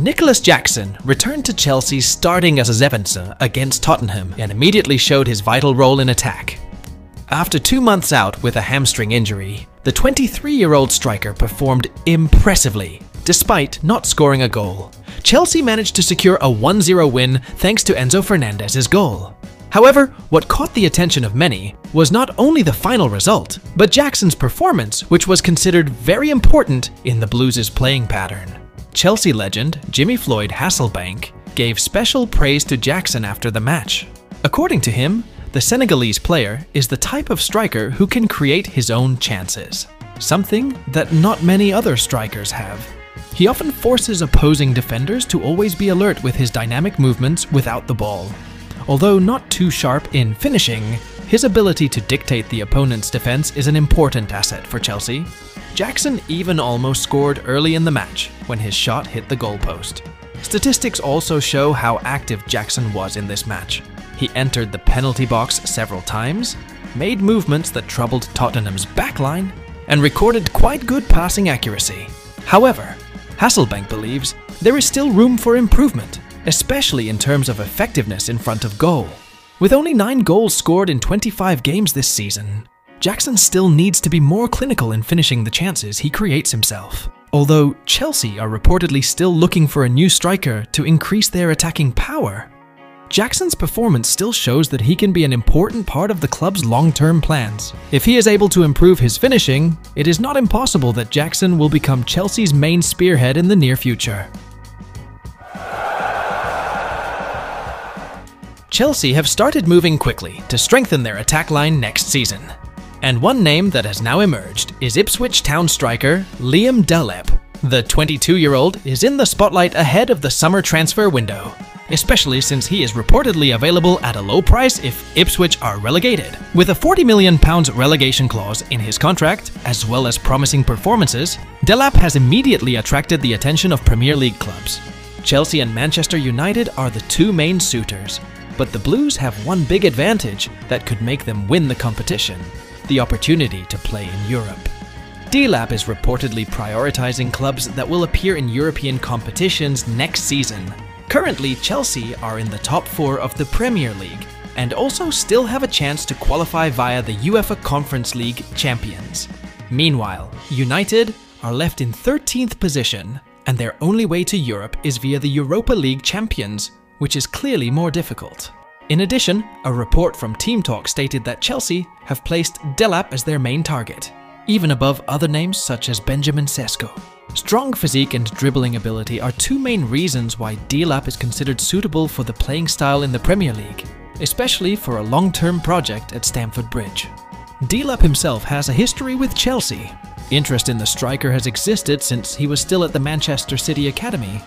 Nicholas Jackson returned to Chelsea starting as a Zevense against Tottenham and immediately showed his vital role in attack. After 2 months out with a hamstring injury, the 23-year-old striker performed impressively, despite not scoring a goal. Chelsea managed to secure a 1-0 win thanks to Enzo Fernandez's goal. However, what caught the attention of many was not only the final result, but Jackson's performance, which was considered very important in the Blues' playing pattern. Chelsea legend Jimmy Floyd Hasselbank gave special praise to Jackson after the match. According to him, the Senegalese player is the type of striker who can create his own chances, something that not many other strikers have. He often forces opposing defenders to always be alert with his dynamic movements without the ball. Although not too sharp in finishing, his ability to dictate the opponent's defense is an important asset for Chelsea. Jackson even almost scored early in the match when his shot hit the goalpost. Statistics also show how active Jackson was in this match. He entered the penalty box several times, made movements that troubled Tottenham's backline, and recorded quite good passing accuracy. However, Hasselbank believes there is still room for improvement, especially in terms of effectiveness in front of goal. With only 9 goals scored in 25 games this season, Jackson still needs to be more clinical in finishing the chances he creates himself. Although Chelsea are reportedly still looking for a new striker to increase their attacking power, Jackson's performance still shows that he can be an important part of the club's long-term plans. If he is able to improve his finishing, it is not impossible that Jackson will become Chelsea's main spearhead in the near future. Chelsea have started moving quickly to strengthen their attack line next season. And one name that has now emerged is Ipswich Town striker Liam Delap. The 22-year-old is in the spotlight ahead of the summer transfer window, especially since he is reportedly available at a low price if Ipswich are relegated. With a £40 million relegation clause in his contract, as well as promising performances, Delap has immediately attracted the attention of Premier League clubs. Chelsea and Manchester United are the two main suitors, but the Blues have one big advantage that could make them win the competition: the opportunity to play in Europe. Delap is reportedly prioritizing clubs that will appear in European competitions next season. Currently, Chelsea are in the top 4 of the Premier League and also still have a chance to qualify via the UEFA Conference League champions. Meanwhile, United are left in 13th position, and their only way to Europe is via the Europa League champions, which is clearly more difficult. In addition, a report from Team Talk stated that Chelsea have placed Delap as their main target, even above other names such as Benjamin Sesko. Strong physique and dribbling ability are two main reasons why Delap is considered suitable for the playing style in the Premier League, especially for a long-term project at Stamford Bridge. Delap himself has a history with Chelsea. Interest in the striker has existed since he was still at the Manchester City Academy.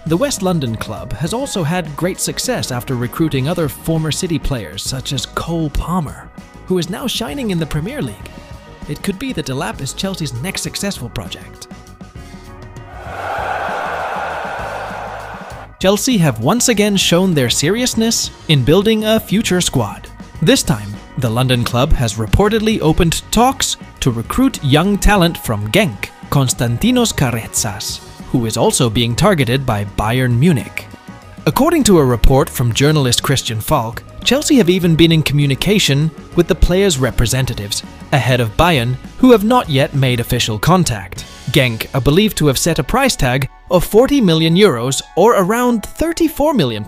The West London club has also had great success after recruiting other former City players such as Cole Palmer, who is now shining in the Premier League. It could be that Delap is Chelsea's next successful project. Chelsea have once again shown their seriousness in building a future squad. This time, the London club has reportedly opened talks to recruit young talent from Genk, Konstantinos Karetsas, who is also being targeted by Bayern Munich. According to a report from journalist Christian Falk, Chelsea have even been in communication with the players' representatives ahead of Bayern, who have not yet made official contact. Genk are believed to have set a price tag of €40 million or around £34 million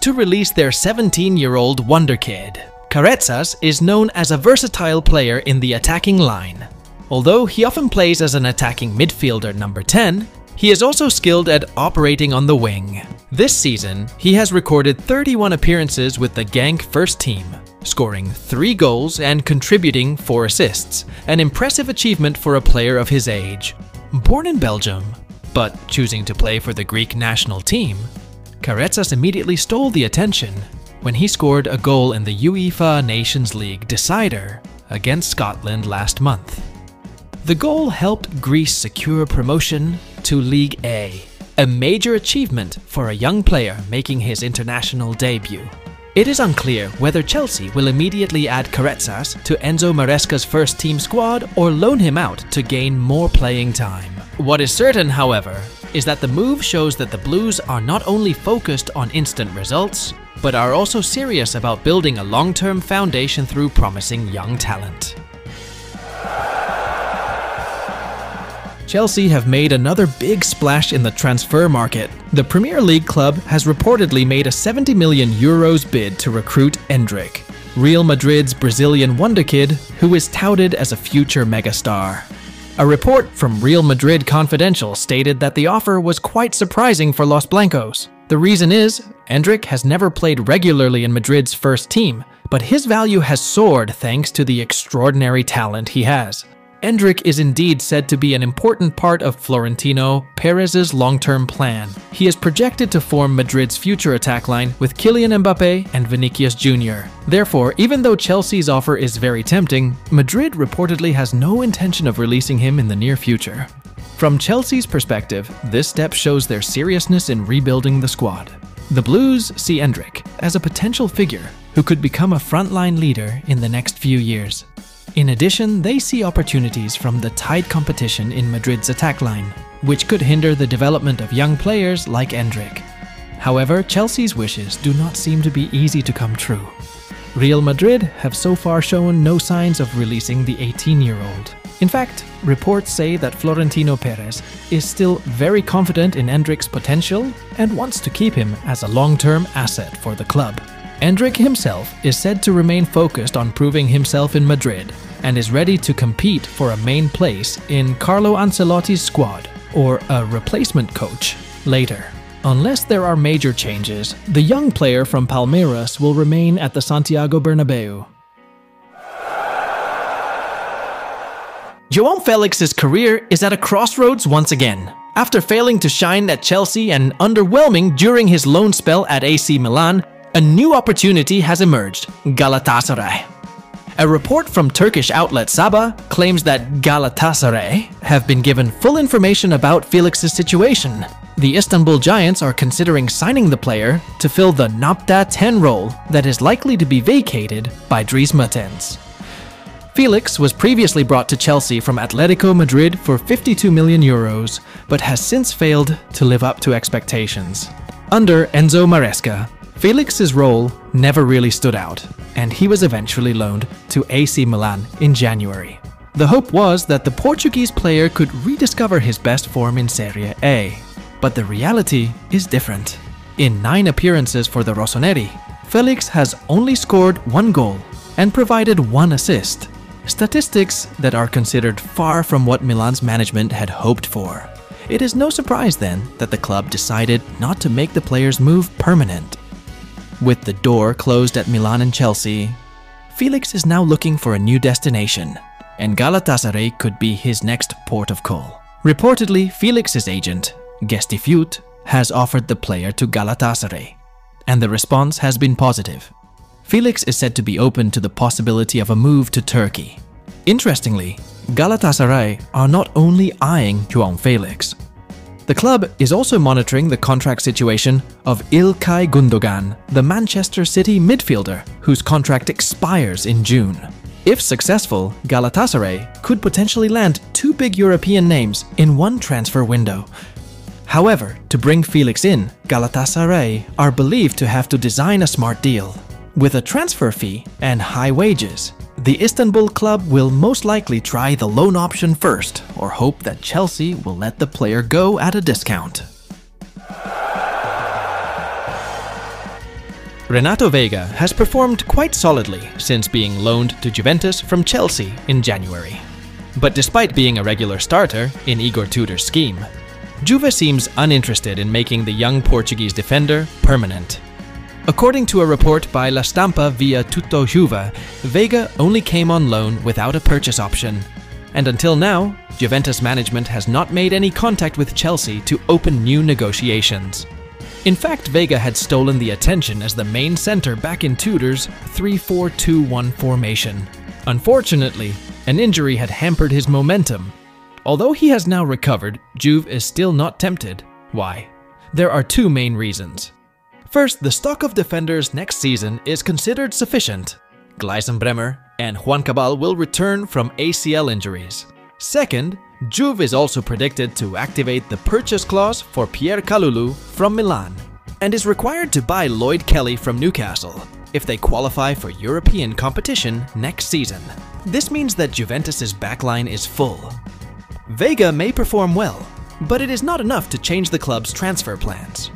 to release their 17-year-old Wonderkid. Karetsas is known as a versatile player in the attacking line. Although he often plays as an attacking midfielder number 10, he is also skilled at operating on the wing. This season, he has recorded 31 appearances with the Genk first team, scoring 3 goals and contributing 4 assists, an impressive achievement for a player of his age. Born in Belgium, but choosing to play for the Greek national team, Karetsas immediately stole the attention when he scored a goal in the UEFA Nations League decider against Scotland last month. The goal helped Greece secure promotion to League A, a major achievement for a young player making his international debut. It is unclear whether Chelsea will immediately add Karetsas to Enzo Maresca's first-team squad or loan him out to gain more playing time. What is certain, however, is that the move shows that the Blues are not only focused on instant results, but are also serious about building a long-term foundation through promising young talent. Chelsea have made another big splash in the transfer market. The Premier League club has reportedly made a €70 million bid to recruit Endrick, Real Madrid's Brazilian Wonderkid, who is touted as a future megastar. A report from Real Madrid Confidential stated that the offer was quite surprising for Los Blancos. The reason is, Endrick has never played regularly in Madrid's first team, but his value has soared thanks to the extraordinary talent he has. Endrick is indeed said to be an important part of Florentino Perez's long-term plan. He is projected to form Madrid's future attack line with Kylian Mbappe and Vinicius Jr. Therefore, even though Chelsea's offer is very tempting, Madrid reportedly has no intention of releasing him in the near future. From Chelsea's perspective, this step shows their seriousness in rebuilding the squad. The Blues see Endrick as a potential figure who could become a frontline leader in the next few years. In addition, they see opportunities from the tight competition in Madrid's attack line, which could hinder the development of young players like Endrick. However, Chelsea's wishes do not seem to be easy to come true. Real Madrid have so far shown no signs of releasing the 18-year-old. In fact, reports say that Florentino Perez is still very confident in Endrick's potential and wants to keep him as a long-term asset for the club. Endrick himself is said to remain focused on proving himself in Madrid and is ready to compete for a main place in Carlo Ancelotti's squad or a replacement coach later. Unless there are major changes, the young player from Palmeiras will remain at the Santiago Bernabeu. João Felix's career is at a crossroads once again. After failing to shine at Chelsea and underwhelming during his loan spell at AC Milan, a new opportunity has emerged: Galatasaray. A report from Turkish outlet Sabah claims that Galatasaray have been given full information about Felix's situation. The Istanbul Giants are considering signing the player to fill the Napta 10 role that is likely to be vacated by Dries Mertens. Felix was previously brought to Chelsea from Atletico Madrid for €52 million, but has since failed to live up to expectations. Under Enzo Maresca, Felix's role never really stood out, and he was eventually loaned to AC Milan in January. The hope was that the Portuguese player could rediscover his best form in Serie A, but the reality is different. In 9 appearances for the Rossoneri, Felix has only scored 1 goal and provided 1 assist, statistics that are considered far from what Milan's management had hoped for. It is no surprise then that the club decided not to make the player's move permanent. With the door closed at Milan and Chelsea, Felix is now looking for a new destination, and Galatasaray could be his next port of call. Reportedly, Felix's agent, Gestifute, has offered the player to Galatasaray, and the response has been positive. Felix is said to be open to the possibility of a move to Turkey. Interestingly, Galatasaray are not only eyeing João Felix. The club is also monitoring the contract situation of İlkay Gundogan, the Manchester City midfielder, whose contract expires in June. If successful, Galatasaray could potentially land 2 big European names in one transfer window. However, to bring Felix in, Galatasaray are believed to have to design a smart deal. With a transfer fee and high wages, the Istanbul club will most likely try the loan option first, or hope that Chelsea will let the player go at a discount. Renato Veiga has performed quite solidly since being loaned to Juventus from Chelsea in January. But despite being a regular starter in Igor Tudor's scheme, Juve seems uninterested in making the young Portuguese defender permanent. According to a report by La Stampa via Tutto Juve, Veiga only came on loan without a purchase option. And until now, Juventus management has not made any contact with Chelsea to open new negotiations. In fact, Veiga had stolen the attention as the main centre back in Tudor's 3-4-2-1 formation. Unfortunately, an injury had hampered his momentum. Although he has now recovered, Juve is still not tempted. Why? There are 2 main reasons. First, the stock of defenders next season is considered sufficient. Gleisenbremer and Juan Cabal will return from ACL injuries. Second, Juve is also predicted to activate the purchase clause for Pierre Kalulu from Milan and is required to buy Lloyd Kelly from Newcastle if they qualify for European competition next season. This means that Juventus's backline is full. Vega may perform well, but it is not enough to change the club's transfer plans.